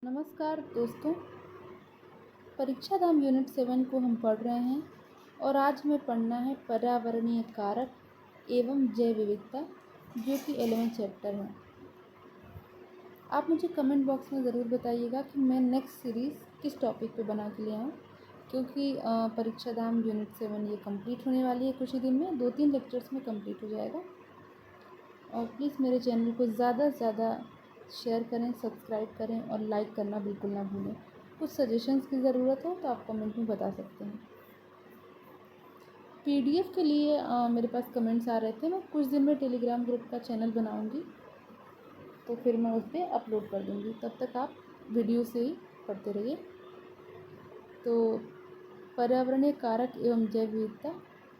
नमस्कार दोस्तों। परीक्षा धाम यूनिट 7 को हम पढ़ रहे हैं और आज हमें पढ़ना है पर्यावरणीय कारक एवं जैव विविधता, जो कि 11 चैप्टर है। आप मुझे कमेंट बॉक्स में ज़रूर बताइएगा कि मैं नेक्स्ट सीरीज़ किस टॉपिक पे बना के ले आऊँ, क्योंकि परीक्षा धाम यूनिट 7 ये कंप्लीट होने वाली है कुछ ही दिन में, 2-3 लेक्चर्स में कंप्लीट हो जाएगा। और प्लीज़ मेरे चैनल को ज़्यादा से ज़्यादा शेयर करें, सब्सक्राइब करें और लाइक करना बिल्कुल ना भूलें। कुछ सजेशंस की ज़रूरत हो तो आप कमेंट में बता सकते हैं। पीडीएफ के लिए मेरे पास कमेंट्स आ रहे थे। मैं कुछ दिन में टेलीग्राम ग्रुप का चैनल बनाऊंगी, तो फिर मैं उस पर अपलोड कर दूंगी। तब तक आप वीडियो से ही पढ़ते रहिए। तो पर्यावरणीय कारक एवं जैव विविधता।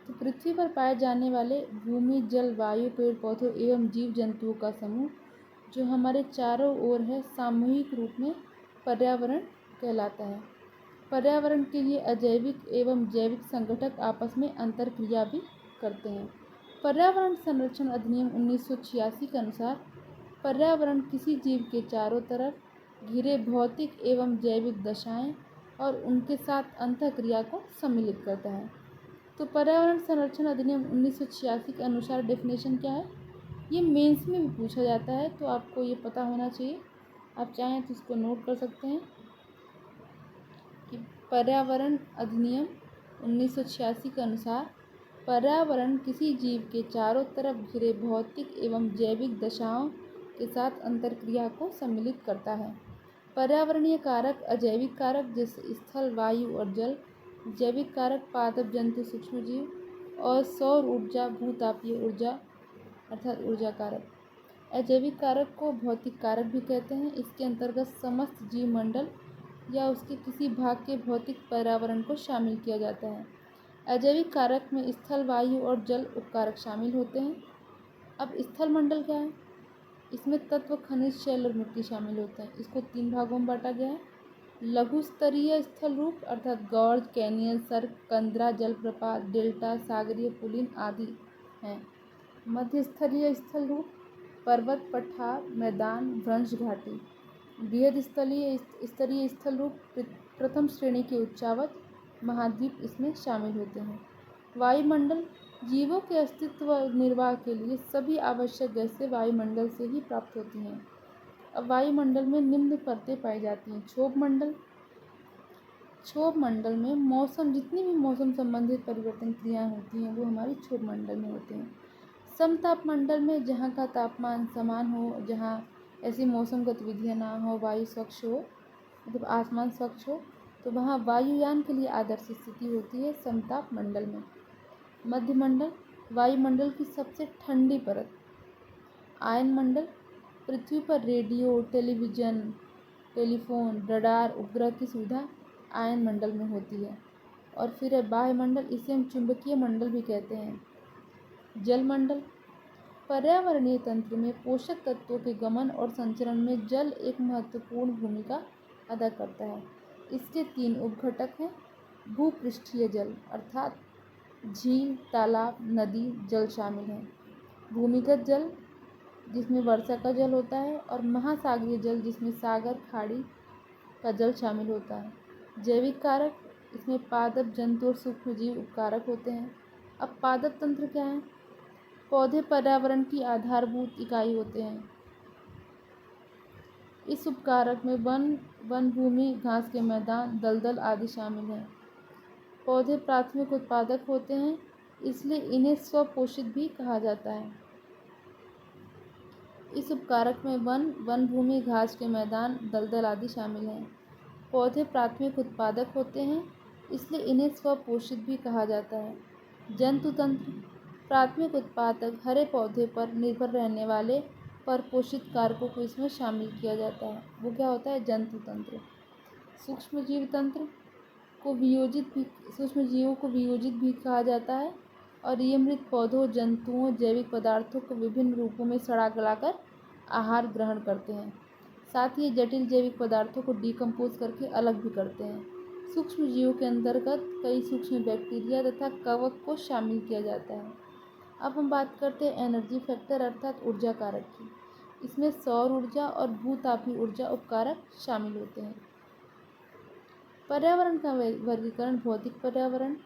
तो पृथ्वी पर पाए जाने वाले भूमि, जल, वायु, पेड़ पौधों एवं जीव जंतुओं का समूह जो हमारे चारों ओर है, सामूहिक रूप में पर्यावरण कहलाता है। पर्यावरण के लिए अजैविक एवं जैविक संगठक आपस में अंतर क्रिया भी करते हैं। पर्यावरण संरक्षण अधिनियम 1986 के अनुसार पर्यावरण किसी जीव के चारों तरफ घिरे भौतिक एवं जैविक दशाएं और उनके साथ अंतःक्रिया को सम्मिलित करता है। तो पर्यावरण संरक्षण अधिनियम 1986 के अनुसार डेफिनेशन क्या है, ये मेंस में भी पूछा जाता है, तो आपको ये पता होना चाहिए। आप चाहें तो इसको नोट कर सकते हैं कि पर्यावरण अधिनियम 1986 के अनुसार पर्यावरण किसी जीव के चारों तरफ घिरे भौतिक एवं जैविक दशाओं के साथ अंतरक्रिया को सम्मिलित करता है। पर्यावरणीय कारक अजैविक कारक जैसे स्थल, वायु और जल, जैविक कारक पादप, जंतु, सूक्ष्मजीव और सौर ऊर्जा, भूतापीय ऊर्जा अर्थात ऊर्जा कारक। अजैविक कारक को भौतिक कारक भी कहते हैं। इसके अंतर्गत समस्त जीव मंडल या उसके किसी भाग के भौतिक पर्यावरण को शामिल किया जाता है। अजैविक कारक में स्थल, वायु और जल उपकारक शामिल होते हैं। अब स्थल मंडल क्या है? इसमें तत्व, खनिज, शैल और मिट्टी शामिल होते हैं। इसको 3 भागों में बांटा गया है। लघु स्तरीय स्थल रूप अर्थात गॉर्ज, कैनियन, सर्क, कंदरा, जलप्रपात, डेल्टा, सागरीय पुलिन आदि हैं। मध्य स्तरीय स्थल रूप पर्वत, पठार, मैदान, वृक्ष, घाटी। बृहद स्तरीय स्थल रूप प्रथम श्रेणी के उच्चावत, महाद्वीप इसमें शामिल होते हैं। वायुमंडल जीवों के अस्तित्व व निर्वाह के लिए सभी आवश्यक गैसें वायुमंडल से ही प्राप्त होती हैं। अब वायुमंडल में निम्न परतें पाई जाती हैं। क्षोभ मंडल में मौसम, जितनी भी मौसम संबंधित परिवर्तन क्रियाएं होती हैं वो हमारी क्षोभ मंडल में होते हैं। समताप मंडल में जहाँ का तापमान समान हो, जहाँ ऐसी मौसम गतिविधियाँ ना हो, वायु स्वच्छ हो, मतलब आसमान स्वच्छ हो, तो वहाँ वायुयान के लिए आदर्श स्थिति होती है समताप मंडल में। मध्य मंडल वायुमंडल की सबसे ठंडी परत। आयन मंडल पृथ्वी पर रेडियो, टेलीविज़न, टेलीफोन, रडार, उपग्रह की सुविधा आयन मंडल में होती है। और फिर है बाह्य मंडल, इसे हम चुंबकीय मंडल भी कहते हैं। जल मंडल पर्यावरणीय तंत्र में पोषक तत्वों के गमन और संचरण में जल एक महत्वपूर्ण भूमिका अदा करता है। इसके 3 उपघटक हैं। भूपृष्ठीय जल अर्थात झील, तालाब, नदी जल शामिल हैं। भूमिगत जल जिसमें वर्षा का जल होता है, और महासागरीय जल जिसमें सागर, खाड़ी का जल शामिल होता है। जैविक कारक इसमें पादप, जंतु और सूक्ष्मजीव उपकारक होते हैं। अब पादप तंत्र क्या है? पौधे पर्यावरण की आधारभूत इकाई होते हैं। इस उपकारक में वन भूमि, घास के मैदान, दलदल आदि शामिल हैं। पौधे प्राथमिक उत्पादक होते हैं, इसलिए इन्हें स्वपोषित भी कहा जाता है। इस उपकारक में वन भूमि, घास के मैदान, दलदल आदि शामिल हैं। पौधे प्राथमिक उत्पादक होते हैं, इसलिए इन्हें स्वपोषित भी कहा जाता है। जंतु तंत्र प्राथमिक उत्पादक हरे पौधे पर निर्भर रहने वाले परपोषित कारकों को इसमें शामिल किया जाता है। वो क्या होता है? जंतु तंत्र। सूक्ष्मजीव तंत्र सूक्ष्मजीवों को वियोजित भी कहा जाता है, और ये मृत पौधों, जंतुओं, जैविक पदार्थों को विभिन्न रूपों में सड़ा गलाकर आहार ग्रहण करते हैं। साथ ही जटिल जैविक पदार्थों को डिकम्पोज करके अलग भी करते हैं। सूक्ष्म जीवों के अंतर्गत कई सूक्ष्म बैक्टीरिया तथा कवक को शामिल किया जाता है। अब हम बात करते हैं एनर्जी फैक्टर अर्थात ऊर्जा कारक की। इसमें सौर ऊर्जा और भूतापीय ऊर्जा उपकारक शामिल होते हैं। पर्यावरण का वर्गीकरण भौतिक पर्यावरण,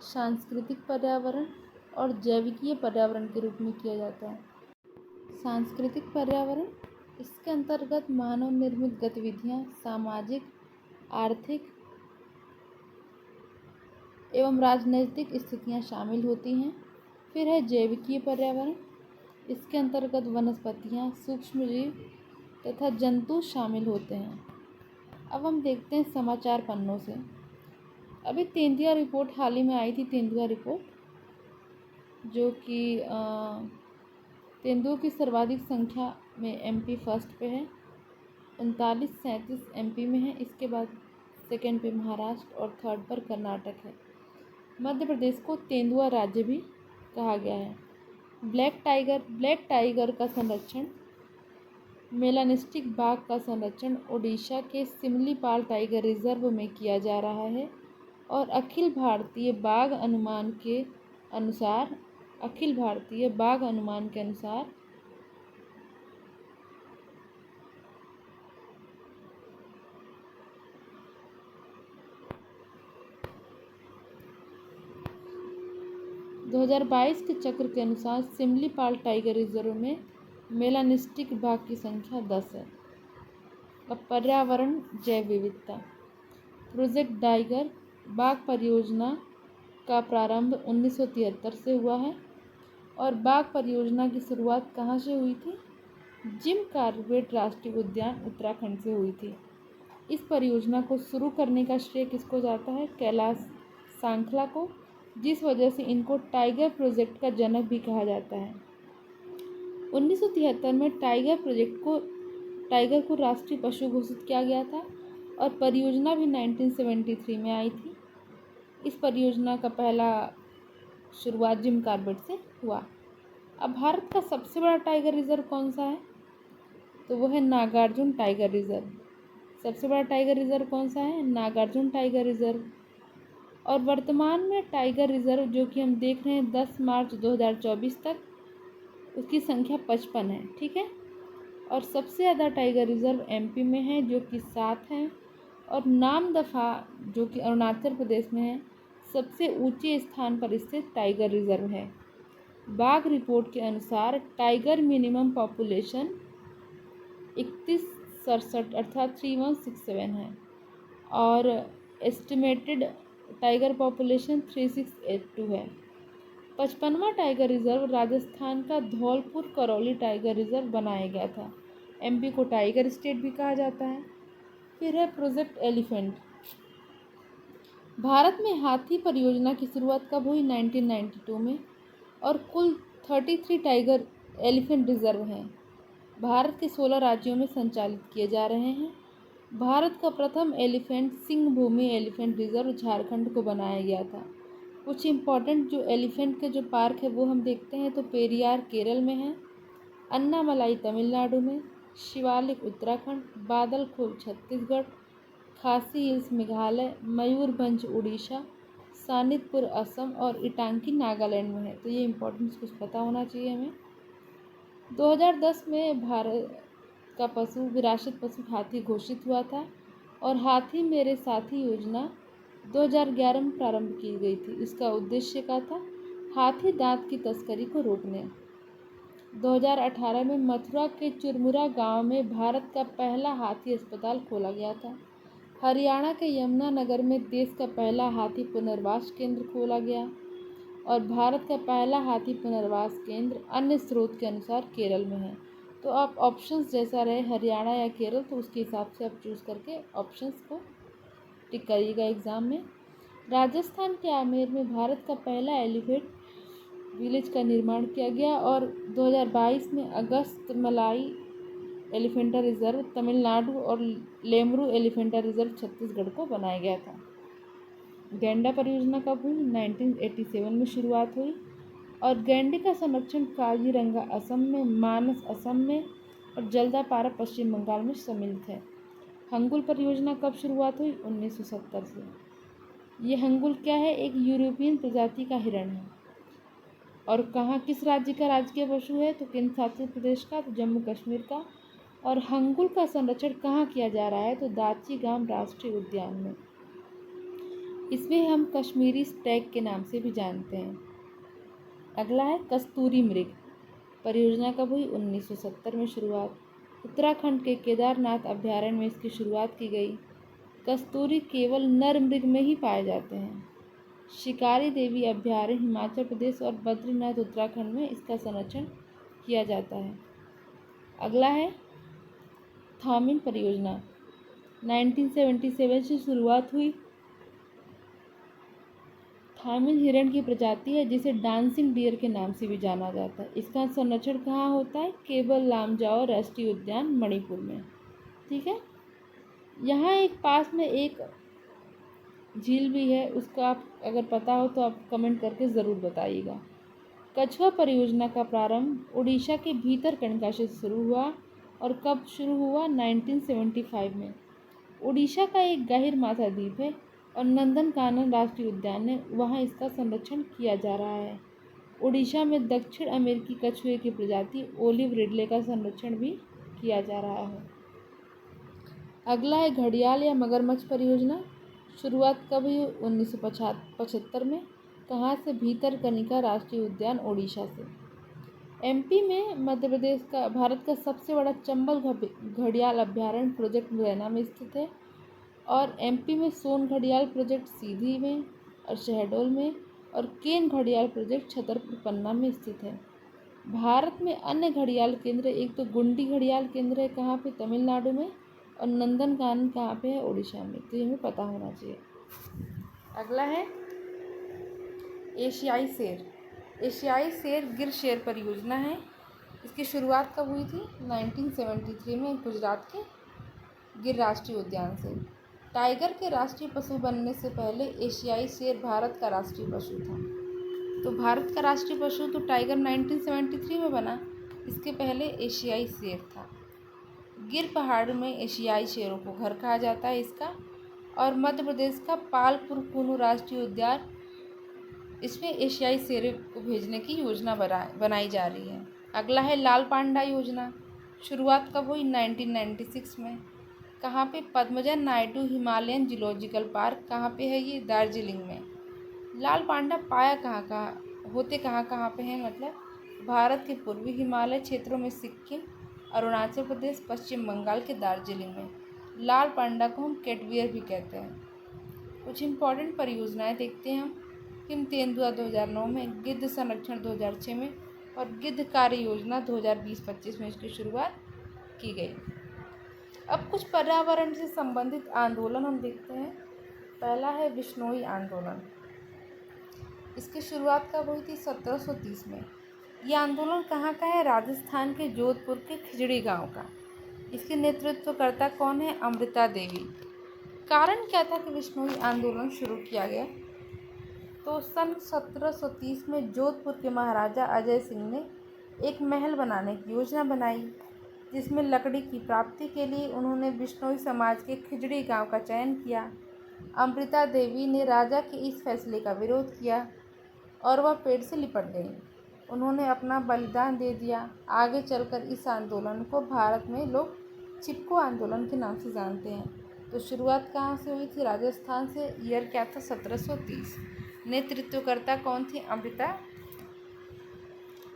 सांस्कृतिक पर्यावरण और जैविकीय पर्यावरण के रूप में किया जाता है। सांस्कृतिक पर्यावरण, इसके अंतर्गत मानव निर्मित गतिविधियां, सामाजिक, आर्थिक एवं राजनैतिक स्थितियां शामिल होती हैं। फिर है जैविकीय पर्यावरण, इसके अंतर्गत वनस्पतियां, सूक्ष्मजीव तथा जंतु शामिल होते हैं। अब हम देखते हैं समाचार पन्नों से। अभी तेंदुआ रिपोर्ट हाल ही में आई थी, तेंदुआ रिपोर्ट, जो कि तेंदुओं की सर्वाधिक संख्या में एमपी फर्स्ट पे है, 3937 एमपी में है। इसके बाद सेकंड पे महाराष्ट्र और थर्ड पर कर्नाटक है। मध्य प्रदेश को तेंदुआ राज्य भी कहा गया है। ब्लैक टाइगर का संरक्षण, मेलानिस्टिक बाघ का संरक्षण ओडिशा के सिमलीपाल टाइगर रिजर्व में किया जा रहा है और अखिल भारतीय बाघ अनुमान के अनुसार 2022 के चक्र के अनुसार सिमलीपाल टाइगर रिजर्व में मेलानिस्टिक बाघ की संख्या 10 है। अब पर्यावरण जैव विविधता, प्रोजेक्ट टाइगर बाघ परियोजना का प्रारंभ 1973 से हुआ है और बाघ परियोजना की शुरुआत कहाँ से हुई थी? जिम कॉर्बेट राष्ट्रीय उद्यान उत्तराखंड से हुई थी। इस परियोजना को शुरू करने का श्रेय किसको जाता है? कैलाश सांखला को, जिस वजह से इनको टाइगर प्रोजेक्ट का जनक भी कहा जाता है। 1973 में टाइगर को राष्ट्रीय पशु घोषित किया गया था और परियोजना भी 1973 में आई थी। इस परियोजना का पहला शुरुआत जिम कॉर्बेट से हुआ। अब भारत का सबसे बड़ा टाइगर रिजर्व कौन सा है? तो वो है नागार्जुन टाइगर रिजर्व। सबसे बड़ा टाइगर रिजर्व कौन सा है? Nagarjun tiger reserve. और वर्तमान में टाइगर रिजर्व जो कि हम देख रहे हैं 10 मार्च 2024 तक, उसकी संख्या 55 है। ठीक है। और सबसे ज़्यादा टाइगर रिजर्व एमपी में है जो कि 7 हैं, और नामदफा जो कि अरुणाचल प्रदेश में है, सबसे ऊंचे स्थान पर स्थित टाइगर रिजर्व है। बाघ रिपोर्ट के अनुसार टाइगर मिनिमम पॉपुलेशन 3167 अर्थात 3167 है और एस्टिमेटेड टाइगर पॉपुलेशन 3682 है। 55वां टाइगर रिजर्व राजस्थान का धौलपुर करौली टाइगर रिजर्व बनाया गया था। एमपी को टाइगर स्टेट भी कहा जाता है। फिर है प्रोजेक्ट एलिफेंट। भारत में हाथी परियोजना की शुरुआत कब हुई? 1992 में, और कुल 33 टाइगर एलिफेंट रिजर्व हैं। भारत के 16 राज्यों में संचालित किए जा रहे हैं। भारत का प्रथम elephant Singhbhum elephant reserve Jharkhand को बनाया गया था। कुछ इम्पॉर्टेंट जो एलिफेंट के जो पार्क है वो हम देखते हैं तो पेरियार केरल में है, अन्नामलाई तमिलनाडु में, शिवालिक उत्तराखंड, बादलखोल छत्तीसगढ़, खासी हिल्स मेघालय, मयूरभंज उड़ीसा, सानितपुर असम और इटांकी नागालैंड में है। तो ये इम्पोर्टेंट्स कुछ पता होना चाहिए हमें। 2010 में भारत का पशु विरासत पशु हाथी घोषित हुआ था और हाथी मेरे साथी योजना 2011 में प्रारंभ की गई थी। इसका उद्देश्य क्या था? हाथी दांत की तस्करी को रोकने। 2018 में मथुरा के चुरमुरा गांव में भारत का पहला हाथी अस्पताल खोला गया था। हरियाणा के यमुनानगर में देश का पहला हाथी पुनर्वास केंद्र खोला गया और भारत का पहला हाथी पुनर्वास केंद्र अन्य स्रोत के अनुसार केरल में है। तो आप ऑप्शंस जैसा रहे हरियाणा या केरल, तो उसके हिसाब से आप चूज़ करके ऑप्शंस को टिक करिएगा एग्ज़ाम में। राजस्थान के आमेर में भारत का पहला एलिफेंट विलेज का निर्माण किया गया और 2022 में अगस्त मलाई एलिफेंटा रिजर्व तमिलनाडु और लेमरू एलिफेंटा रिजर्व छत्तीसगढ़ को बनाया गया था। गैंडा परियोजना कब हुई? 1987 में शुरुआत हुई और गैंडे का संरक्षण काजीरंगा असम में, मानस असम में और जल्दापारा पश्चिम बंगाल में सम्मिलित है। हंगुल परियोजना कब शुरुआत हुई? 1970 से। ये हंगुल क्या है? एक यूरोपियन प्रजाति का हिरण है और कहाँ किस राज्य का राजकीय पशु है? तो केंद्र शासित प्रदेश का, तो जम्मू कश्मीर का। और हंगुल का संरक्षण कहाँ किया जा रहा है? तो दाची गांव राष्ट्रीय उद्यान में। इसमें हम कश्मीरी स्टैग के नाम से भी जानते हैं। अगला है कस्तूरी मृग परियोजना कब हुई? 1970 में शुरुआत। उत्तराखंड के केदारनाथ अभ्यारण्य में इसकी शुरुआत की गई। कस्तूरी केवल नर मृग में ही पाए जाते हैं। शिकारी देवी अभ्यारण्य हिमाचल प्रदेश और बद्रीनाथ उत्तराखंड में इसका संरक्षण किया जाता है। अगला है थामिन परियोजना, 1977 से शुरुआत हुई। थामिन हिरण की प्रजाति है जिसे डांसिंग डियर के नाम से भी जाना जाता है। इसका संरक्षण कहाँ होता है? केवल लामजाओ राष्ट्रीय उद्यान मणिपुर में। ठीक है, यहाँ एक पास में एक झील भी है, उसका आप अगर पता हो तो आप कमेंट करके ज़रूर बताइएगा। कछुआ परियोजना का प्रारंभ उड़ीसा के भीतरकनिका से शुरू हुआ और कब शुरू हुआ? 1975 में। उड़ीसा का एक गहिर माथा द्वीप है और नंदनकानन राष्ट्रीय उद्यान है, वहाँ इसका संरक्षण किया जा रहा है। उड़ीसा में दक्षिण अमेरिकी कछुए की प्रजाति ओलिव रिडले का संरक्षण भी किया जा रहा है। अगला है घड़ियाल या मगरमच्छ परियोजना। शुरुआत कब हुई? 1975 में। कहाँ से? भीतरकनिका राष्ट्रीय उद्यान उड़ीसा से। एमपी में मध्य प्रदेश का भारत का सबसे बड़ा चंबल घड़ियाल अभ्यारण्य प्रोजेक्ट मुरैना में स्थित है। और एमपी में सोन घड़ियाल प्रोजेक्ट सीधी में और शहडोल में, और केन घड़ियाल प्रोजेक्ट छतरपुर पन्ना में स्थित है। भारत में अन्य घड़ियाल केंद्र, एक तो गुंडी घड़ियाल केंद्र है, कहाँ पे? तमिलनाडु में। और नंदनकानन कहाँ पे है? उड़ीसा में। तो ये हमें पता होना चाहिए। अगला है एशियाई शेर। एशियाई शेर गिर शेर परियोजना है। इसकी शुरुआत कब हुई थी? 1973 में गुजरात के गिर राष्ट्रीय उद्यान से। टाइगर के राष्ट्रीय पशु बनने से पहले एशियाई शेर भारत का राष्ट्रीय पशु था। तो भारत का राष्ट्रीय पशु तो टाइगर 1973 में बना, इसके पहले एशियाई शेर था। गिर पहाड़ में एशियाई शेरों को घर कहा जाता है इसका। और मध्य प्रदेश का पालपुर कुनू राष्ट्रीय उद्यान, इसमें एशियाई शेरों को भेजने की योजना बनाई जा रही है। अगला है लाल पांडा योजना। शुरुआत कब हुई? 1996 में। कहाँ पे? Padmaja Naidu Himalayan zoological park, कहाँ पे है ये? दार्जिलिंग में। लाल पांडा पाया होते कहाँ पे हैं? मतलब भारत के पूर्वी हिमालय क्षेत्रों में सिक्किम, अरुणाचल प्रदेश, पश्चिम बंगाल के दार्जिलिंग में। लाल पांडा को हम कैटवियर भी कहते हैं। कुछ इम्पॉर्टेंट परियोजनाएं देखते हैं हम। हिम तेंदुआ 2009 में, गिद्ध संरक्षण 2006 में, और गिद्ध कार्य योजना 2020-25 में इसकी शुरुआत की गई। अब कुछ पर्यावरण से संबंधित आंदोलन हम देखते हैं। पहला है बिश्नोई आंदोलन। इसकी शुरुआत कब हुई थी? 1730 में। यह आंदोलन कहाँ का है? राजस्थान के जोधपुर के खिजड़ी गांव का। इसके नेतृत्वकर्ता कौन है? अमृता देवी। कारण क्या था कि बिश्नोई आंदोलन शुरू किया गया? तो सन 1730 में जोधपुर के महाराजा अजय सिंह ने एक महल बनाने की योजना बनाई, जिसमें लकड़ी की प्राप्ति के लिए उन्होंने बिश्नोई समाज के खिजड़ी गांव का चयन किया। अमृता देवी ने राजा के इस फैसले का विरोध किया और वह पेड़ से लिपट गई। उन्होंने अपना बलिदान दे दिया। आगे चलकर इस आंदोलन को भारत में लोग चिपको आंदोलन के नाम से जानते हैं। तो शुरुआत कहाँ से हुई थी? राजस्थान से। ईयर क्या था? 1730। नेतृत्वकर्ता कौन थी? अमृता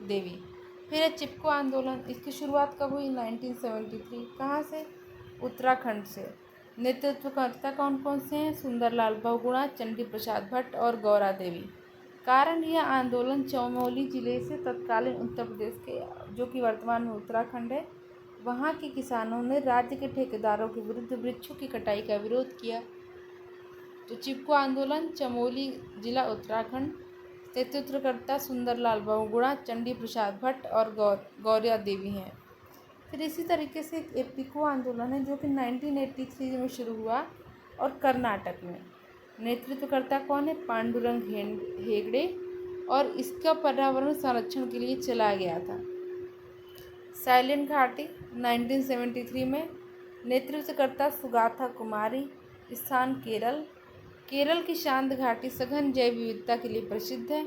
देवी। फिर है चिपको आंदोलन। इसकी शुरुआत कब हुई? 1973। कहाँ से? उत्तराखंड से। नेतृत्वकर्ता कौन कौन से हैं? सुंदरलाल बहुगुणा, चंडी प्रसाद भट्ट और गौरा देवी। कारण यह आंदोलन चमोली जिले से तत्कालीन उत्तर प्रदेश के, जो कि वर्तमान में उत्तराखंड है, वहाँ के किसानों ने राज्य के ठेकेदारों के विरुद्ध वृक्षों की कटाई का विरोध किया। तो चिपको आंदोलन, चमोली जिला, उत्तराखंड। नेतृत्वकर्ता सुंदरलाल बहुगुणा, चंडी प्रसाद भट्ट और गौरा देवी हैं। फिर इसी तरीके से एक एपिको आंदोलन है जो कि 1983 में शुरू हुआ और कर्नाटक में। नेतृत्वकर्ता कौन है? पांडुरंग हेगड़े, और इसका पर्यावरण संरक्षण के लिए चलाया गया था। साइलेंट घाटी 1973 में। नेतृत्वकर्ता सुगाथा कुमारी। स्थान केरल। केरल की शांत घाटी सघन जैव विविधता के लिए प्रसिद्ध है।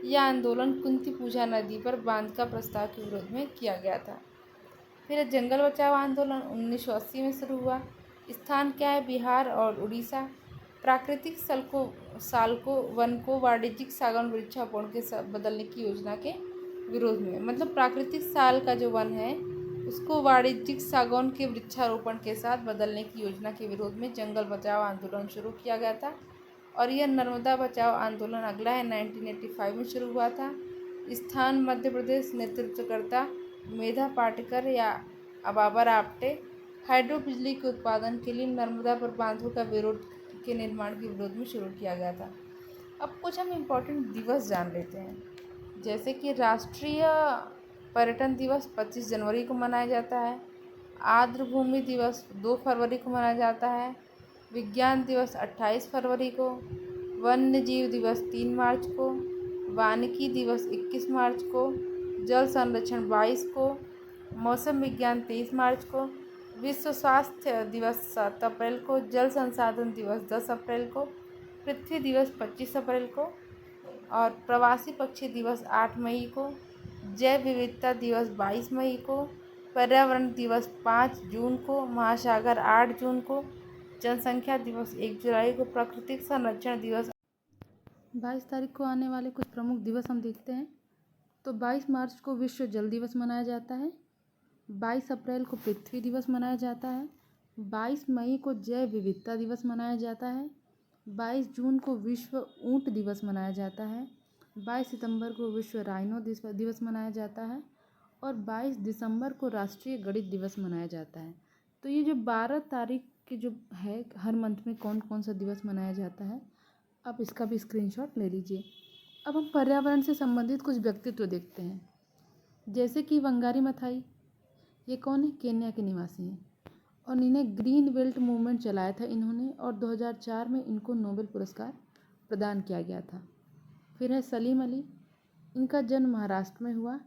यह आंदोलन कुंती पूजा नदी पर बांध का प्रस्ताव के विरोध में किया गया था। फिर जंगल बचाओ आंदोलन 1980 में शुरू हुआ। स्थान क्या है? बिहार और उड़ीसा। प्राकृतिक साल को वन को वाणिज्यिक सागौन वृक्षारोपण के बदलने की योजना के विरोध में, मतलब प्राकृतिक साल का जो वन है उसको वाणिज्यिक सागौन के वृक्षारोपण के साथ बदलने की योजना के विरोध में जंगल बचाओ आंदोलन शुरू किया गया था। और यह नर्मदा बचाओ आंदोलन अगला है 1985 में शुरू हुआ था। स्थान मध्य प्रदेश। नेतृत्वकर्ता मेधा पाटकर या अबाबर आप्टे। हाइड्रो बिजली के उत्पादन के लिए नर्मदा पर बांधों का विरोध के निर्माण के विरोध में शुरू किया गया था। अब कुछ हम इम्पोर्टेंट दिवस जान लेते हैं, जैसे कि राष्ट्रीय पर्यटन दिवस 25 जनवरी को मनाया जाता है। आर्द्र भूमि दिवस 2 फरवरी को मनाया जाता है। विज्ञान दिवस 28 फरवरी को। वन्य जीव दिवस 3 मार्च को। वानिकी दिवस 21 मार्च को। जल संरक्षण 22 को। मौसम विज्ञान 23 मार्च को। विश्व स्वास्थ्य दिवस 7 अप्रैल को। जल संसाधन दिवस 10 अप्रैल को। पृथ्वी दिवस 25 अप्रैल को। और प्रवासी पक्षी दिवस 8 मई को। जैव विविधता दिवस 22 मई को। पर्यावरण दिवस 5 जून को। महासागर 8 जून को। जनसंख्या दिवस 1 जुलाई को। प्राकृतिक संरक्षण दिवस 22 तारीख को। आने वाले कुछ प्रमुख दिवस हम देखते हैं। तो 22 मार्च को विश्व जल दिवस मनाया जाता है। 22 अप्रैल को पृथ्वी दिवस मनाया जाता है। 22 मई को जैव विविधता दिवस मनाया जाता है। 22 जून को विश्व ऊंट दिवस मनाया जाता है। 22 सितंबर को विश्व राइनो दिवस मनाया जाता है। और 22 दिसंबर को राष्ट्रीय गणित दिवस मनाया जाता है। तो ये जो 12 तारीख की जो है, हर मंथ में कौन कौन सा दिवस मनाया जाता है, आप इसका भी स्क्रीनशॉट ले लीजिए। अब हम पर्यावरण से संबंधित कुछ व्यक्तित्व देखते हैं, जैसे कि वंगारी मथाई। ये कौन है? केन्या के निवासी हैं और इन्हें ग्रीन बेल्ट मूवमेंट चलाया था इन्होंने, और 2004 में इनको नोबेल पुरस्कार प्रदान किया गया था। फिर है सलीम अली। इनका जन्म महाराष्ट्र में हुआ।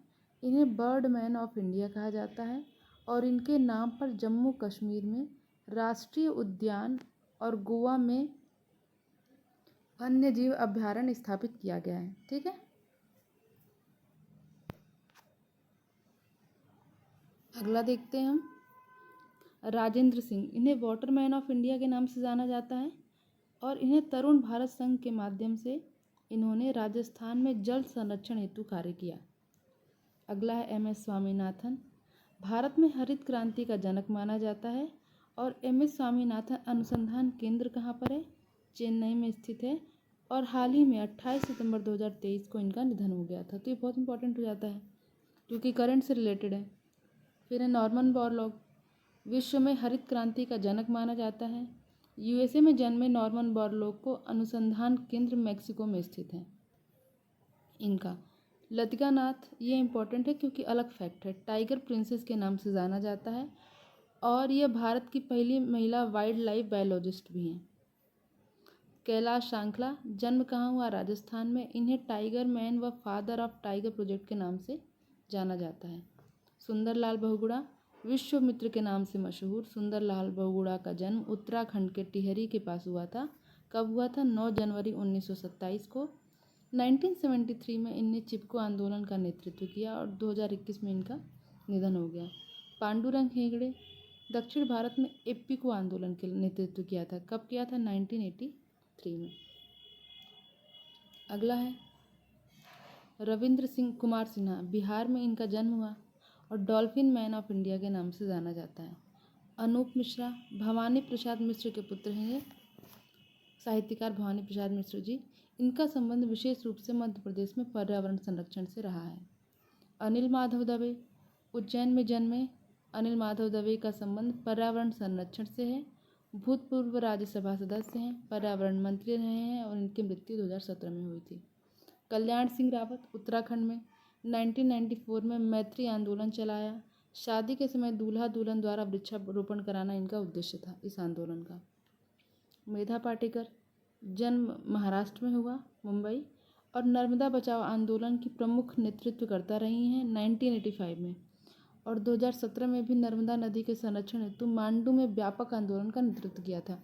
इन्हें बर्ड मैन ऑफ इंडिया कहा जाता है और इनके नाम पर जम्मू कश्मीर में राष्ट्रीय उद्यान और गोवा में वन्य जीव अभयारण्य स्थापित किया गया है। ठीक है, अगला देखते हैं हम राजेंद्र सिंह। इन्हें वाटरमैन ऑफ इंडिया के नाम से जाना जाता है और इन्हें तरुण भारत संघ के माध्यम से इन्होंने राजस्थान में जल संरक्षण हेतु कार्य किया। अगला है एम.एस. स्वामीनाथन। भारत में हरित क्रांति का जनक माना जाता है और एम.एस. स्वामीनाथन अनुसंधान केंद्र कहाँ पर है? चेन्नई में स्थित है। और हाल ही में 28 सितंबर 2023 को इनका निधन हो गया था। तो ये बहुत इंपॉर्टेंट हो जाता है क्योंकि करंट से रिलेटेड है। फिर है नॉर्मन बोरलॉग। विश्व में हरित क्रांति का जनक माना जाता है। यूएसए में जन्मे नॉर्मन बोरलॉग को अनुसंधान केंद्र मैक्सिको में स्थित है। इनका लतिका नाथ, ये इम्पोर्टेंट है क्योंकि अलग फैक्ट है, टाइगर प्रिंसेस के नाम से जाना जाता है और यह भारत की पहली महिला वाइल्ड लाइफ बायोलॉजिस्ट भी हैं। कैलाश सांखला, जन्म कहाँ हुआ? राजस्थान में। इन्हें टाइगर मैन व फादर ऑफ टाइगर प्रोजेक्ट के नाम से जाना जाता है। सुंदरलाल बहुगुणा, विश्वामित्र के नाम से मशहूर सुंदरलाल बहुगुणा का जन्म उत्तराखंड के टिहरी के पास हुआ था। कब हुआ था? 9 जनवरी 1927 को। 1973 में इनने चिपको आंदोलन का नेतृत्व किया और 2021 में इनका निधन हो गया। पांडुरंग हेगड़े, दक्षिण भारत में एप्पिको आंदोलन के नेतृत्व किया था। कब किया था? 1983 में। अगला है रविंद्र सिंह कुमार सिन्हा। बिहार में इनका जन्म हुआ और डॉल्फिन मैन ऑफ इंडिया के नाम से जाना जाता है। अनूप मिश्रा, भवानी प्रसाद मिश्र के पुत्र हैं ये, साहित्यकार भवानी प्रसाद मिश्र जी। इनका संबंध विशेष रूप से मध्य प्रदेश में पर्यावरण संरक्षण से रहा है। अनिल माधव दवे, उज्जैन में जन्मे अनिल माधव दवे का संबंध पर्यावरण संरक्षण से है। भूतपूर्व राज्यसभा सदस्य हैं, पर्यावरण मंत्री रहे हैं और इनकी मृत्यु 2017 में हुई थी। कल्याण सिंह रावत, उत्तराखंड में 1994 में मैत्री आंदोलन चलाया। शादी के समय दूल्हा दुल्हन द्वारा वृक्षारोपण कराना इनका उद्देश्य था इस आंदोलन का। मेधा पाटेकर, जन्म महाराष्ट्र में हुआ, मुंबई, और नर्मदा बचाओ आंदोलन की प्रमुख नेतृत्व करता रही हैं 1985 में और 2017 में भी नर्मदा नदी के संरक्षण हेतु मांडू में व्यापक आंदोलन का नेतृत्व किया था।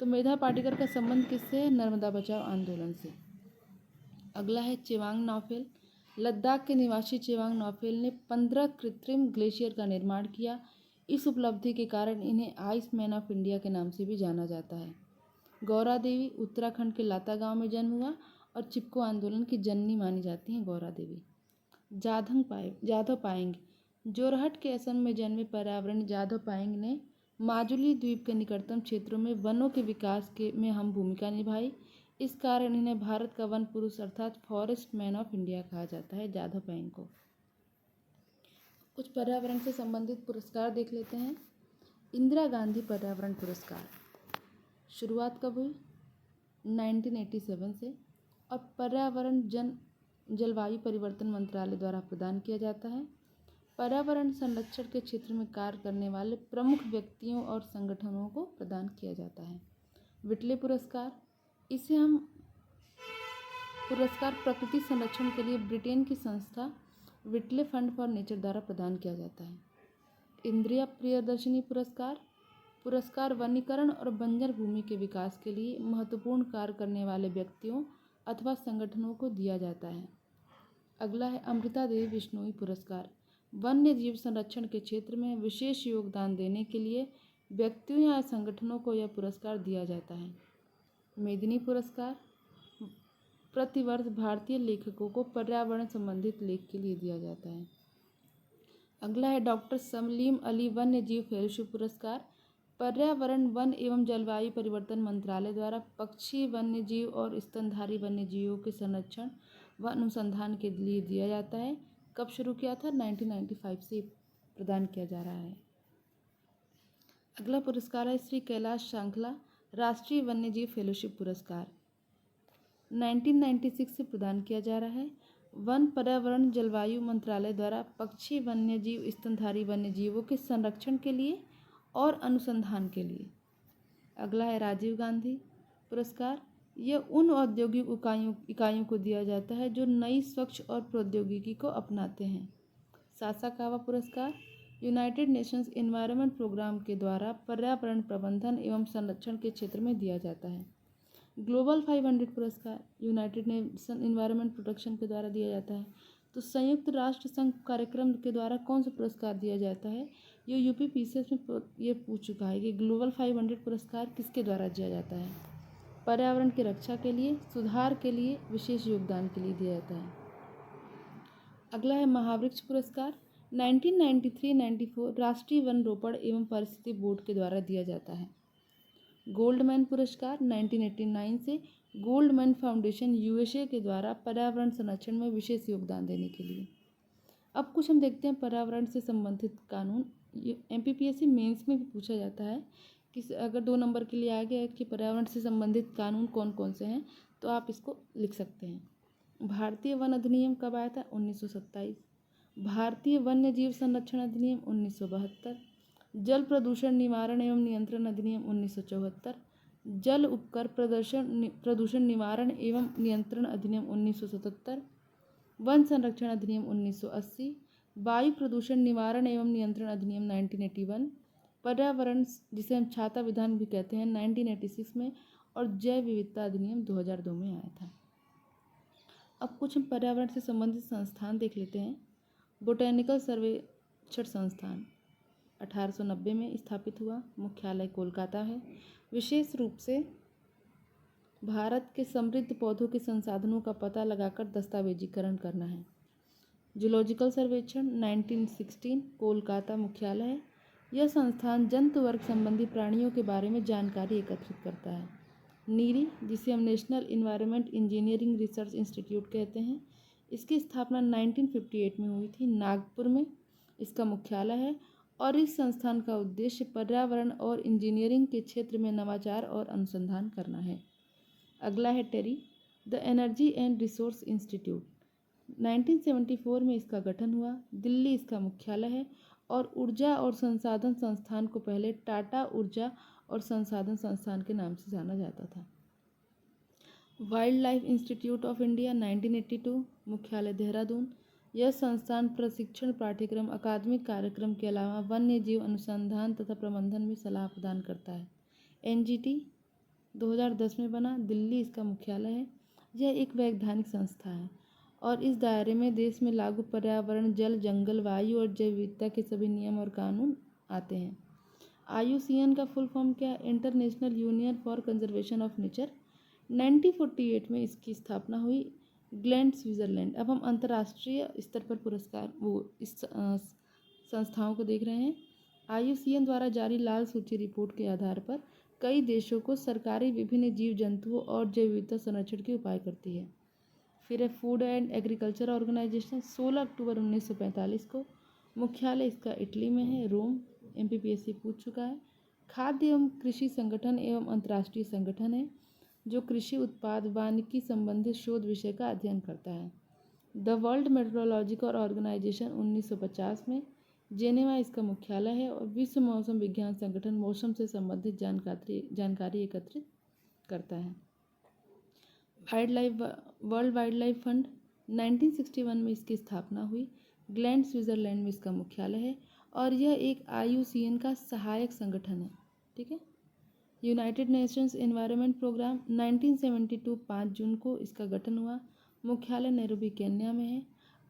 तो मेधा पाटेकर का संबंध किससे है? नर्मदा बचाओ आंदोलन से। अगला है चेवांग नावफेल। लद्दाख के निवासी चेवांग नावफेल ने 15 कृत्रिम ग्लेशियर का निर्माण किया। इस उपलब्धि के कारण इन्हें आइस मैन ऑफ इंडिया के नाम से भी जाना जाता है। गौरा देवी उत्तराखंड के लाता गांव में जन्म हुआ और चिपको आंदोलन की जननी मानी जाती हैं गौरा देवी। जाधव पायेंग जोरहट के असम में जन्मे पर्यावरण जाधव पायेंग ने माजुली द्वीप के निकटतम क्षेत्रों में वनों के विकास में अहम भूमिका निभाई। इस कारण इन्हें भारत का वन पुरुष अर्थात फॉरेस्ट मैन ऑफ इंडिया कहा जाता है जाधव पायेंग को। कुछ पर्यावरण से संबंधित पुरस्कार देख लेते हैं। इंदिरा गांधी पर्यावरण पुरस्कार शुरुआत कब हुई? 1987 से, और पर्यावरण जलवायु परिवर्तन मंत्रालय द्वारा प्रदान किया जाता है। पर्यावरण संरक्षण के क्षेत्र में कार्य करने वाले प्रमुख व्यक्तियों और संगठनों को प्रदान किया जाता है। विटले पुरस्कार, इसे हम पुरस्कार प्रकृति संरक्षण के लिए ब्रिटेन की संस्था विटले फंड फॉर नेचर द्वारा प्रदान किया जाता है। इंदिरा प्रियदर्शनी पुरस्कार वनीकरण और बंजर भूमि के विकास के लिए महत्वपूर्ण कार्य करने वाले व्यक्तियों अथवा संगठनों को दिया जाता है। अगला है अमृता देवी बिश्नोई पुरस्कार। वन्य जीव संरक्षण के क्षेत्र में विशेष योगदान देने के लिए व्यक्तियों या संगठनों को यह पुरस्कार दिया जाता है। मेदिनी पुरस्कार प्रतिवर्ष भारतीय लेखकों को पर्यावरण संबंधित लेख के लिए दिया जाता है। अगला है डॉक्टर सलीम अली वन्य जीव फेलोशिप पुरस्कार। पर्यावरण वन एवं जलवायु परिवर्तन मंत्रालय द्वारा पक्षी वन्य जीव और स्तनधारी वन्य जीवों के संरक्षण व अनुसंधान के लिए दिया जाता है। कब शुरू किया था? 1995 से प्रदान किया जा रहा है। अगला पुरस्कार है श्री कैलाश सांखला राष्ट्रीय वन्य जीव फेलोशिप पुरस्कार, 1996 से प्रदान किया जा रहा है। वन पर्यावरण जलवायु मंत्रालय द्वारा पक्षी वन्य जीव स्तनधारी वन्य जीवों के संरक्षण के लिए और अनुसंधान के लिए। अगला है राजीव गांधी पुरस्कार। यह उन औद्योगिक इकाइयों को दिया जाता है जो नई स्वच्छ और प्रौद्योगिकी को अपनाते हैं। सासाकावा पुरस्कार यूनाइटेड नेशंस एनवायरनमेंट प्रोग्राम के द्वारा पर्यावरण प्रबंधन एवं संरक्षण के क्षेत्र में दिया जाता है। ग्लोबल 500 पुरस्कार यूनाइटेड नेशन एनवायरनमेंट प्रोटेक्शन के द्वारा दिया जाता है। तो संयुक्त राष्ट्र संघ कार्यक्रम के द्वारा कौन सा पुरस्कार दिया जाता है? ये यूपीपीसीएस में ये पूछ चुका है कि ग्लोबल 500 पुरस्कार किसके द्वारा दिया जाता है? पर्यावरण की रक्षा के लिए, सुधार के लिए, विशेष योगदान के लिए दिया जाता है। अगला है महावृक्ष पुरस्कार, 1993-94 राष्ट्रीय वन रोपण एवं परिस्थिति बोर्ड के द्वारा दिया जाता है। गोल्डमैन पुरस्कार 1989 से गोल्डमैन फाउंडेशन यूएसए के द्वारा पर्यावरण संरक्षण में विशेष योगदान देने के लिए। अब कुछ हम देखते हैं पर्यावरण से संबंधित कानून। एमपीपीएससी मेंस में भी पूछा जाता है कि अगर 2 नंबर के लिए आ गया है कि पर्यावरण से संबंधित कानून कौन कौन से हैं, तो आप इसको लिख सकते हैं। भारतीय वन अधिनियम कब आया था? 1927। भारतीय वन्य जीव संरक्षण अधिनियम 1972। जल प्रदूषण निवारण एवं नियंत्रण अधिनियम 1974। जल उपकर प्रदूषण निवारण एवं नियंत्रण अधिनियम 1977। वन संरक्षण अधिनियम 1980। वायु प्रदूषण निवारण एवं नियंत्रण अधिनियम 1981। पर्यावरण जिसे हम छाता विधान भी कहते हैं 1986 में, और जैव विविधता अधिनियम 2002 में आया था। अब कुछ हम पर्यावरण से संबंधित संस्थान देख लेते हैं। बोटेनिकल सर्वेक्षण संस्थान 1890 में स्थापित हुआ, मुख्यालय कोलकाता है। विशेष रूप से भारत के समृद्ध पौधों के संसाधनों का पता लगाकर दस्तावेजीकरण करना है। जूलॉजिकल सर्वेक्षण 1916 कोलकाता मुख्यालय है। यह संस्थान जंतु वर्ग संबंधी प्राणियों के बारे में जानकारी एकत्रित करता है। नीरी, जिसे हम national environment engineering research institute कहते हैं, इसकी स्थापना 1958 में हुई थी। नागपुर में इसका मुख्यालय है और इस संस्थान का उद्देश्य पर्यावरण और इंजीनियरिंग के क्षेत्र में नवाचार और अनुसंधान करना है। अगला है TERI, the energy and resource institute, 1974 में इसका गठन हुआ। दिल्ली इसका मुख्यालय है और ऊर्जा और संसाधन संस्थान को पहले टाटा ऊर्जा और संसाधन संस्थान के नाम से जाना जाता था। Wild life institute of India 1982 मुख्यालय देहरादून। यह संस्थान प्रशिक्षण पाठ्यक्रम, अकादमिक कार्यक्रम के अलावा वन्य जीव अनुसंधान तथा प्रबंधन में सलाह प्रदान करता है। एनजीटी 2010 में बना, दिल्ली इसका मुख्यालय है। यह एक वैधानिक संस्था है और इस दायरे में देश में लागू पर्यावरण, जल, जंगल, वायु और जैव विविधता के सभी नियम और कानून आते हैं। IUCN का फुल फॉर्म क्या है? International union for conservation of nature. 1948 में इसकी स्थापना हुई, ग्लैंड, स्विट्जरलैंड। अब हम अंतर्राष्ट्रीय स्तर पर पुरस्कार इस संस्थाओं को देख रहे हैं। IUCN द्वारा जारी लाल सूची रिपोर्ट के आधार पर कई देशों को सरकारी विभिन्न जीव जंतुओं और जैव विविधता संरक्षण के उपाय करती है। फिर है फूड एंड एग्रीकल्चर ऑर्गेनाइजेशन। 16 अक्टूबर 1945 को, मुख्यालय इसका इटली में है, रोम। MPPSC पूछ चुका है। खाद्य एवं कृषि संगठन एवं अंतर्राष्ट्रीय संगठन है जो कृषि उत्पाद वानिकी संबंधित शोध विषय का अध्ययन करता है। द वर्ल्ड मेट्रोलॉजिकल ऑर्गेनाइजेशन 1950 में, जेनेवा इसका मुख्यालय है और विश्व मौसम विज्ञान संगठन मौसम से संबंधित जानकारी एकत्रित करता है। वर्ल्ड वाइल्ड लाइफ फंड 1961 में इसकी स्थापना हुई, ग्लैंड, स्विट्जरलैंड में इसका मुख्यालय है और यह एक IUCN का सहायक संगठन है। ठीक है। यूनाइटेड नेशंस एनवायरनमेंट प्रोग्राम 1972 5 जून को इसका गठन हुआ, मुख्यालय नैरोबी, केन्या में है।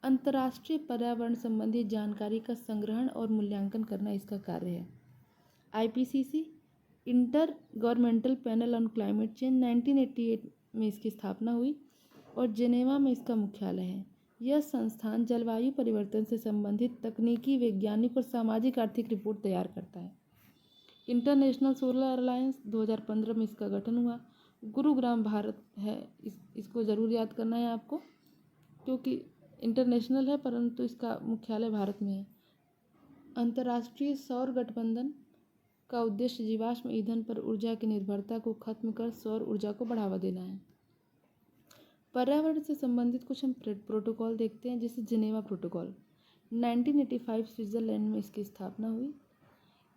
अंतर्राष्ट्रीय पर्यावरण संबंधी जानकारी का संग्रहण और मूल्यांकन करना इसका कार्य है। IPCC inter governmental panel on climate change 1988 में इसकी स्थापना हुई और जेनेवा में इसका मुख्यालय है। यह संस्थान जलवायु परिवर्तन से संबंधित तकनीकी, वैज्ञानिक और सामाजिक आर्थिक रिपोर्ट तैयार करता है। इंटरनेशनल सोलर अलायंस 2015 में इसका गठन हुआ, गुरुग्राम, भारत है। इसको ज़रूर याद करना है आपको, क्योंकि इंटरनेशनल है परंतु इसका मुख्यालय भारत में है। अंतर्राष्ट्रीय सौर गठबंधन का उद्देश्य जीवाश्म ईंधन पर ऊर्जा की निर्भरता को खत्म कर सौर ऊर्जा को बढ़ावा देना है। पर्यावरण से संबंधित कुछ हम प्रोटोकॉल देखते हैं, जैसे जिनेवा प्रोटोकॉल 1985 स्विट्जरलैंड में इसकी स्थापना हुई।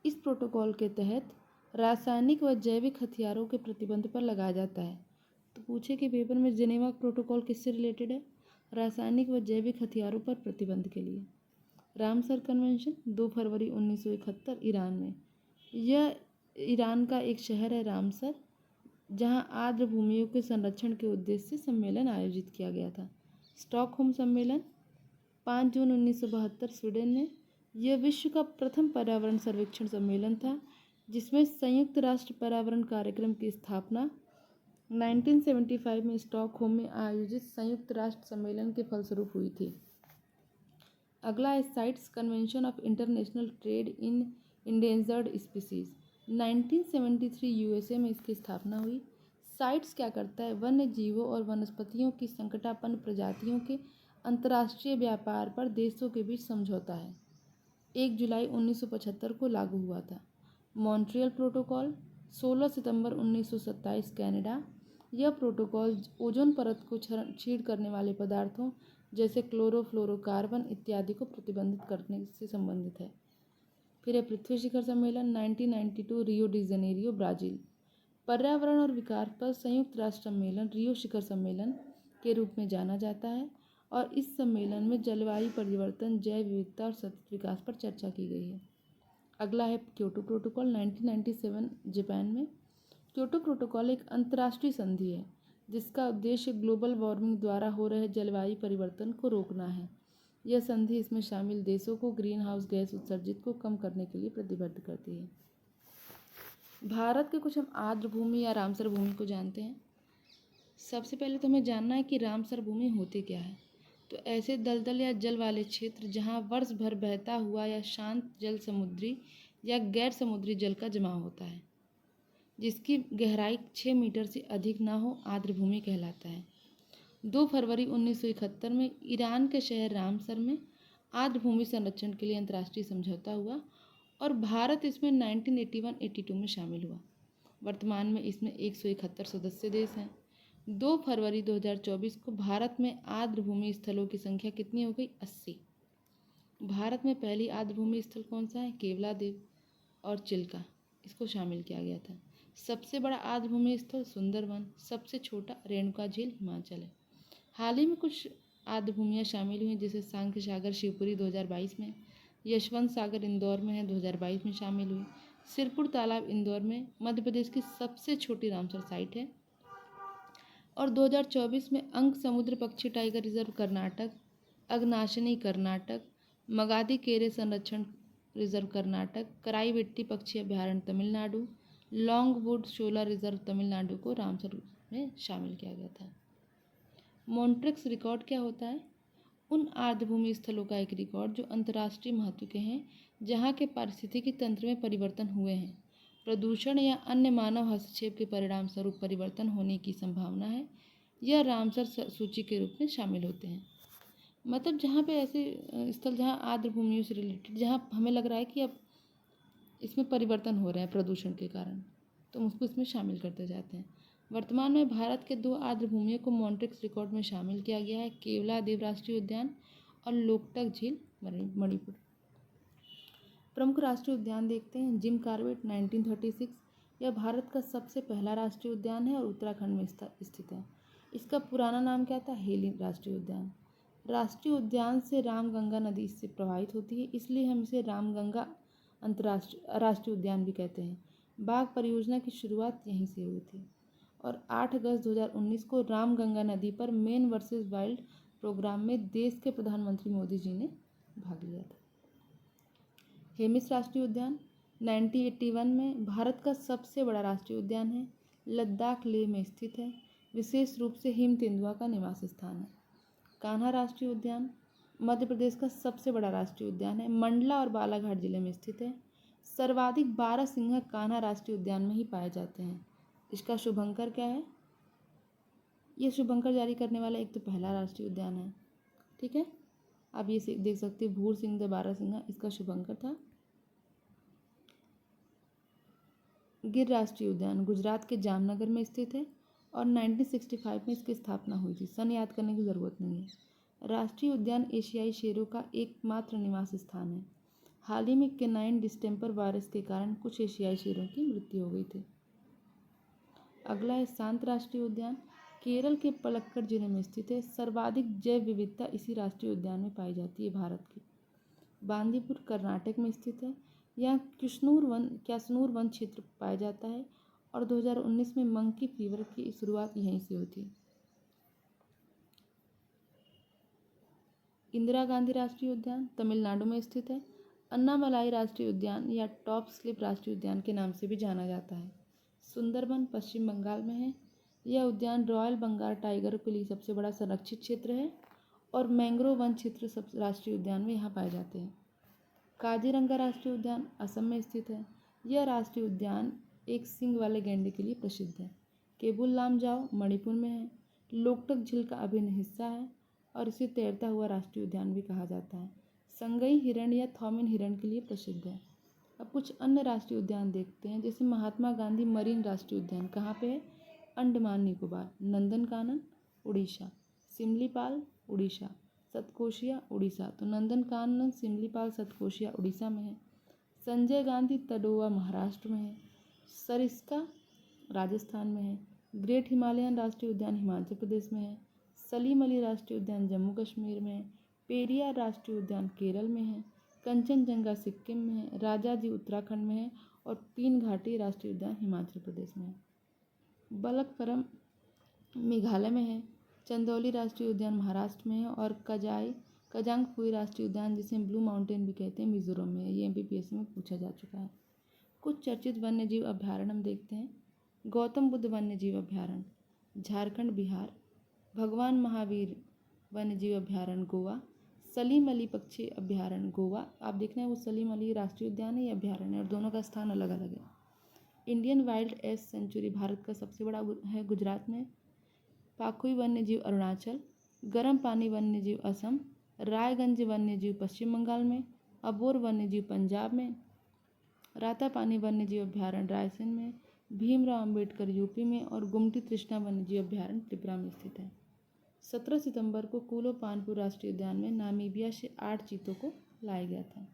इस प्रोटोकॉल के तहत रासायनिक व जैविक हथियारों के प्रतिबंध पर लगाया जाता है। तो पूछे कि पेपर में जिनेवा प्रोटोकॉल किससे रिलेटेड है? रासायनिक व जैविक हथियारों पर प्रतिबंध के लिए। रामसर कन्वेंशन 2 फरवरी 1971 ईरान में। यह ईरान का एक शहर है रामसर, जहां आर्द्र भूमियों के संरक्षण के उद्देश्य से सम्मेलन आयोजित किया गया था। स्टॉकहोम सम्मेलन 5 जून 1972 स्वीडन में। यह विश्व का प्रथम पर्यावरण सर्वेक्षण सम्मेलन था, जिसमें संयुक्त राष्ट्र पर्यावरण कार्यक्रम की स्थापना 1975 में स्टॉकहोम में आयोजित संयुक्त राष्ट्र सम्मेलन के फलस्वरूप हुई थी। अगला है sites convention of international trade in endangered species 1973 USA में इसकी स्थापना हुई। साइट्स क्या करता है? वन्य जीवों और वनस्पतियों की संकटापन्न प्रजातियों के अंतर्राष्ट्रीय व्यापार पर देशों के बीच समझौता है। 1 जुलाई 1975 को लागू हुआ था। मॉन्ट्रियल प्रोटोकॉल 16 सितंबर 1927 कनाडा। यह प्रोटोकॉल ओजोन परत को छीड़ करने वाले पदार्थों जैसे क्लोरोफ्लोरोकार्बन इत्यादि को प्रतिबंधित करने से संबंधित है। फिर है पृथ्वी शिखर सम्मेलन 1992 रियो डी जेनेरियो, ब्राज़ील। पर्यावरण और विकास पर संयुक्त राष्ट्र सम्मेलन रियो शिखर सम्मेलन के रूप में जाना जाता है और इस सम्मेलन में जलवायु परिवर्तन, जैव विविधता और सतत विकास पर चर्चा की गई है। अगला है क्योटो प्रोटोकॉल 1997 जापान में। क्योटो प्रोटोकॉल एक अंतर्राष्ट्रीय संधि है जिसका उद्देश्य ग्लोबल वार्मिंग द्वारा हो रहे जलवायु परिवर्तन को रोकना है। यह संधि इसमें शामिल देशों को ग्रीन हाउस गैस उत्सर्जित को कम करने के लिए प्रतिबद्ध करती है। भारत के कुछ हम आर्द्र भूमि या रामसर भूमि को जानते हैं। सबसे पहले तो हमें जानना है कि रामसर भूमि होती क्या है। तो ऐसे दलदल या जल वाले क्षेत्र जहाँ वर्ष भर बहता हुआ या शांत जल समुद्री या गैर समुद्री जल का जमाव होता है, जिसकी गहराई 6 मीटर से अधिक ना हो, आर्द्र भूमि कहलाता है। 2 फरवरी 1971 में ईरान के शहर रामसर में आर्द्र भूमि संरक्षण के लिए अंतर्राष्ट्रीय समझौता हुआ और भारत इसमें 1981-82 में शामिल हुआ। वर्तमान में इसमें 171 सदस्य देश हैं। 2 फरवरी 2024 को भारत में आर्द्र भूमि स्थलों की संख्या कितनी हो गई? 80। भारत में पहली आर्द्र भूमि स्थल कौन सा है? केवलादेव और चिल्का, इसको शामिल किया गया था। सबसे बड़ा आर्द्र भूमि स्थल सुंदरवन, सबसे छोटा रेणुका झील हिमाचल है। हाल ही में कुछ आर्द्र भूमियाँ शामिल हुई, जैसे सांख्य सागर शिवपुरी 2022 में, यशवंत सागर इंदौर में है 2022 में शामिल हुई। सिरपुर तालाब इंदौर में मध्य प्रदेश की सबसे छोटी रामसर साइट है। और 2024 में अंक समुद्र पक्षी टाइगर रिजर्व कर्नाटक, अगनाशिनी कर्नाटक, मगादी केरे संरक्षण रिजर्व कर्नाटक, कराईवेट्टी पक्षी अभ्यारण्य तमिलनाडु, लॉन्गवुड शोला रिजर्व तमिलनाडु को रामसर में शामिल किया गया था। मॉन्ट्रिक्स रिकॉर्ड क्या होता है? उन आर्द्रभूमि स्थलों का एक रिकॉर्ड जो अंतर्राष्ट्रीय महत्व के हैं, जहाँ के पारिस्थितिकी तंत्र में परिवर्तन हुए हैं, प्रदूषण या अन्य मानव हस्तक्षेप के परिणाम स्वरूप परिवर्तन होने की संभावना है, यह रामसर सूची के रूप में शामिल होते हैं। मतलब जहाँ पे ऐसे स्थल जहाँ आर्द्रभूमियों से रिलेटेड, जहाँ हमें लग रहा है कि अब इसमें परिवर्तन हो रहे हैं प्रदूषण के कारण, तो हम उसको इसमें शामिल करते जाते हैं। वर्तमान में भारत के 2 आर्द्रभूमियों को मॉन्ट्रिक्स रिकॉर्ड में शामिल किया गया है, केवलादेव राष्ट्रीय उद्यान और लोकटक झील मणिपुर। प्रमुख राष्ट्रीय उद्यान देखते हैं। जिम कॉर्बेट 1936, यह भारत का सबसे पहला राष्ट्रीय उद्यान है और उत्तराखंड में स्थित है। इसका पुराना नाम क्या था? हेली राष्ट्रीय उद्यान। राष्ट्रीय उद्यान से रामगंगा नदी इससे प्रवाहित होती है, इसलिए हम इसे रामगंगा अंतर्राष्ट्रीय राष्ट्रीय उद्यान भी कहते हैं। बाघ परियोजना की शुरुआत यहीं से हुई थी और 8 अगस्त 2019 को रामगंगा नदी पर मेन वर्सेस वाइल्ड प्रोग्राम में देश के प्रधानमंत्री मोदी जी ने भाग लिया था। हेमिस राष्ट्रीय उद्यान 1981 में भारत का सबसे बड़ा राष्ट्रीय उद्यान है। लद्दाख लेह में स्थित है। विशेष रूप से हिम तेंदुआ का निवास स्थान है। कान्हा राष्ट्रीय उद्यान मध्य प्रदेश का सबसे बड़ा राष्ट्रीय उद्यान है। मंडला और बालाघाट जिले में स्थित है। सर्वाधिक 12 सिंह कान्हा राष्ट्रीय उद्यान में ही पाए जाते हैं। इसका शुभंकर क्या है? ये शुभंकर जारी करने वाला एक तो पहला राष्ट्रीय उद्यान है। ठीक है, आप ये देख सकते हैं, भूर सिंह द 12 सिंह, इसका शुभंकर था। गिर राष्ट्रीय उद्यान गुजरात के जामनगर में स्थित है और 1965 में इसकी स्थापना हुई थी। सन याद करने की ज़रूरत नहीं है। राष्ट्रीय उद्यान एशियाई शेरों का एकमात्र निवास स्थान है। हाल ही में केनाइन डिस्टेंपर वायरस के कारण कुछ एशियाई शेरों की मृत्यु हो गई थी। अगला है शांत राष्ट्रीय उद्यान, केरल के पलक्कड़ जिले में स्थित है। सर्वाधिक जैव विविधता इसी राष्ट्रीय उद्यान में पाई जाती है भारत की। बांदीपुर कर्नाटक में स्थित है। यहाँ क्यासनूर वन क्षेत्र पाया जाता है और 2019 में मंकी फीवर की शुरुआत यहीं से हुई थी। इंदिरा गांधी राष्ट्रीय उद्यान तमिलनाडु में स्थित है। अन्नामलाई राष्ट्रीय उद्यान या टॉप स्लिप राष्ट्रीय उद्यान के नाम से भी जाना जाता है। सुंदरबन पश्चिम बंगाल में है। यह उद्यान रॉयल बंगाल टाइगर के लिए सबसे बड़ा संरक्षित क्षेत्र है और मैंग्रोव वन क्षेत्र सब राष्ट्रीय उद्यान में यहाँ पाए जाते हैं। काजीरंगा राष्ट्रीय उद्यान असम में स्थित है। यह राष्ट्रीय उद्यान एक सींग वाले गैंडे के लिए प्रसिद्ध है। केबुल लामजाओ मणिपुर में है। लोकटक झील का अभिन्न हिस्सा है और इसे तैरता हुआ राष्ट्रीय उद्यान भी कहा जाता है। संगई हिरण या थॉमिन हिरण के लिए प्रसिद्ध है। अब कुछ अन्य राष्ट्रीय उद्यान देखते हैं, जैसे महात्मा गांधी मरीन राष्ट्रीय उद्यान कहाँ पे है? अंडमान निकोबार। नंदनकानन उड़ीसा। सिमलीपाल उड़ीसा। सतकोशिया उड़ीसा। तो नंदनकानन सिमलीपाल सतकोशिया उड़ीसा में है। संजय गांधी तडोवा महाराष्ट्र में है। सरिस्का राजस्थान में है। ग्रेट हिमालयन राष्ट्रीय उद्यान हिमाचल प्रदेश में है। सलीम अली राष्ट्रीय उद्यान जम्मू कश्मीर में है। पेरियार राष्ट्रीय उद्यान केरल में है। कंचनजंगा सिक्किम में है। राजाजी उत्तराखंड में है और पीन घाटी राष्ट्रीय उद्यान हिमाचल प्रदेश में है। बलकफरम मेघालय में है। चंदौली राष्ट्रीय उद्यान महाराष्ट्र में है और कजांगफुई राष्ट्रीय उद्यान, जिसे ब्लू माउंटेन भी कहते हैं, मिजोरम में है। ये MPPSC में पूछा जा चुका है। कुछ चर्चित वन्यजीव अभ्यारण्य हम देखते हैं। गौतम बुद्ध वन्यजीव अभ्यारण्य झारखंड बिहार। भगवान महावीर वन्यजीव अभ्यारण्य गोवा। सलीम अली पक्षी अभ्यारण्य गोवा। आप देख रहे हैं वो सलीम अली राष्ट्रीय उद्यान है या अभ्यारण्य है, और दोनों का स्थान अलग अलग है। Indian wild ass sanctuary Bharat का सबसे बड़ा है गुजरात में। पाखुई वन्यजीव अरुणाचल। गर्म पानी वन्यजीव असम। रायगंज वन्यजीव पश्चिम बंगाल में। अबोर वन्यजीव पंजाब में। रातापानी वन्यजीव अभ्यारण्य रायसेन में। भीमराव अंबेडकर यूपी में और गुमटी तृष्णा वन्यजीव अभ्यारण्य त्रिपुरा में स्थित है। 17 सितंबर को कूलो पानपुर राष्ट्रीय उद्यान में नामीबिया से 8 चीतों को लाया गया था।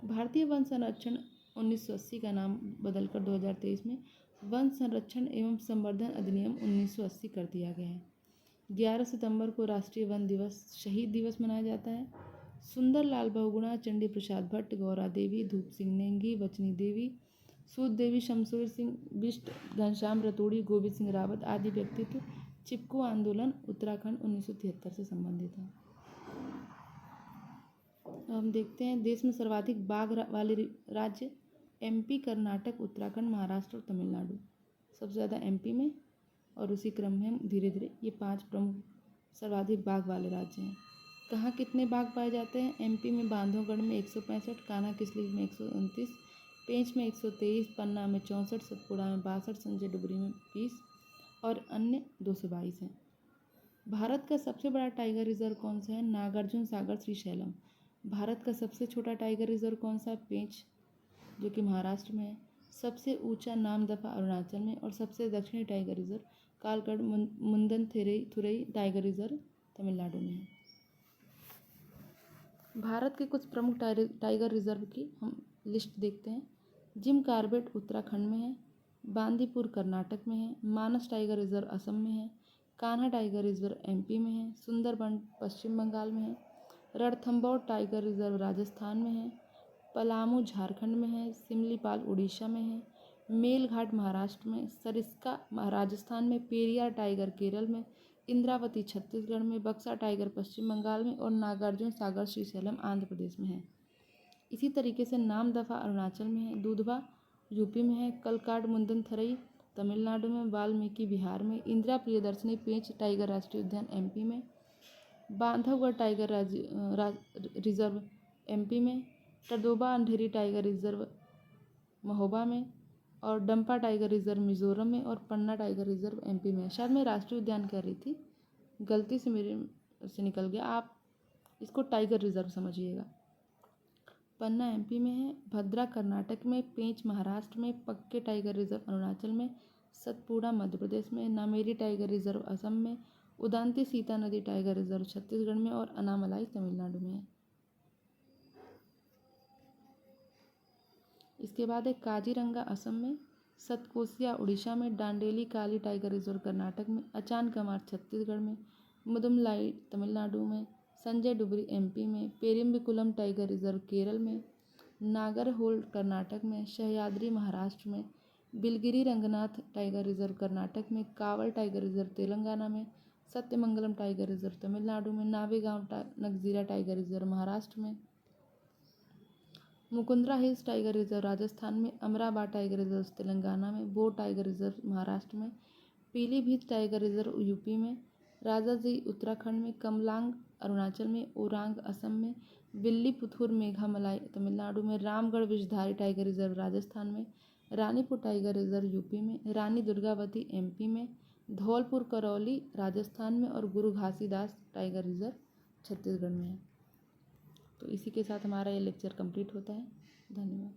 भारतीय वन संरक्षण 1980 का नाम बदलकर 2023 में वन संरक्षण एवं संवर्धन अधिनियम 1980 कर दिया गया है। 11 सितंबर को राष्ट्रीय वन दिवस शहीद दिवस मनाया जाता है। सुंदरलाल बहुगुणा, चंडी प्रसाद भट्ट, गौरा देवी, धूप सिंह नेंगी, वचनी देवी, सूद देवी, शमशेर सिंह बिष्ट, घनश्याम रतूड़ी, गोविंद सिंह रावत आदि व्यक्तित्व चिपको आंदोलन उत्तराखंड 1973 से संबंधित है। हम देखते हैं देश में सर्वाधिक बाघ वाले राज्य एमपी, कर्नाटक, उत्तराखंड, महाराष्ट्र और तमिलनाडु। सबसे ज़्यादा एमपी में और उसी क्रम में धीरे धीरे ये 5 प्रमुख सर्वाधिक बाघ वाले राज्य हैं। कहाँ कितने बाघ पाए जाते हैं? एमपी में बांधवगढ़ में 165, कान्हा किसली में 129, पेंच में 123, पन्ना में 64, सतपुड़ा में 62, संजय डुबरी में 20 और अन्य 222 हैं। भारत का सबसे बड़ा टाइगर रिजर्व कौन सा है? नागार्जुन सागर श्रीशैलम। भारत का सबसे छोटा टाइगर रिजर्व कौन सा है? पेंच, जो कि महाराष्ट्र में है। सबसे ऊंचा नामदफा अरुणाचल में और सबसे दक्षिणी tiger reserve Kalgarh Mundanthurai tiger reserve Tamil Nadu में है। भारत के कुछ प्रमुख टाइगर रिजर्व की हम लिस्ट देखते हैं। जिम कॉर्बेट उत्तराखंड में है, बांदीपुर कर्नाटक में है, मानस टाइगर रिजर्व असम में है, कान्हा टाइगर रिजर्व एमपी में है, सुंदरबन पश्चिम बंगाल में है, रणथंभौर टाइगर रिजर्व राजस्थान में है, पलामू झारखंड में है, सिमलीपाल उड़ीसा में है, मेलघाट महाराष्ट्र में, सरिस्का राजस्थान में, पेरियार टाइगर केरल में, इंद्रावती छत्तीसगढ़ में, बक्सा टाइगर पश्चिम बंगाल में और नागार्जुन सागर श्रीशैलम आंध्र प्रदेश में है। इसी तरीके से नामदफा अरुणाचल में है, दूधवा यूपी में है, कलकाड मुंदनथरई तमिलनाडु में, वाल्मीकि बिहार में, इंदिरा प्रियदर्शनी पेंच टाइगर राष्ट्रीय उद्यान एमपी में, बांधवगढ़ टाइगर रिजर्व एमपी में, टडोबा अंधेरी टाइगर रिजर्व महोबा में और डंपा टाइगर रिजर्व मिजोरम में और पन्ना टाइगर रिजर्व एमपी में। शायद मैं राष्ट्रीय उद्यान कह रही थी, गलती से मेरे से निकल गया, आप इसको टाइगर रिजर्व समझिएगा। पन्ना एमपी में है, भद्रा कर्नाटक में, पेंच महाराष्ट्र में, पक्के टाइगर रिजर्व अरुणाचल में, सतपुड़ा मध्य प्रदेश में, नामेरी टाइगर रिजर्व असम में, उदांती सीता नदी टाइगर रिजर्व छत्तीसगढ़ में और अनामलाई तमिलनाडु में है। इसके बाद है काजीरंगा असम में, सतकोसिया उड़ीसा में, डांडेली काली टाइगर रिजर्व कर्नाटक में, अचान कमार छत्तीसगढ़ में, मुदुमलाई तमिलनाडु में, संजय डुबरी एमपी में, पेरिम्बिकुलम टाइगर रिजर्व केरल में, नागरहोल कर्नाटक में, सह्याद्री महाराष्ट्र में, बिलगिरी रंगनाथ टाइगर रिजर्व कर्नाटक में, कावल टाइगर रिजर्व तेलंगाना में, सत्यमंगलम टाइगर रिजर्व तमिलनाडु में, नावेगांव नगजीरा टाइगर रिजर्व महाराष्ट्र में, Mukundra hills tiger reserve Rajasthan में, अमराबाद टाइगर रिजर्व तेलंगाना में, बोर टाइगर रिजर्व महाराष्ट्र में, पीलीभीत टाइगर रिजर्व यूपी में, राजाजी उत्तराखंड में, कमलांग अरुणाचल में, ओरांग असम में, विल्लीपुथुर मेघामलाई तमिलनाडु में, रामगढ़ विषधारी टाइगर रिजर्व राजस्थान में, रानीपुर टाइगर रिजर्व यूपी में, रानी दुर्गावती एमपी में, धौलपुर करौली राजस्थान में और गुरु घासीदास टाइगर रिजर्व छत्तीसगढ़ में है। तो इसी के साथ हमारा ये लेक्चर कंप्लीट होता है। धन्यवाद।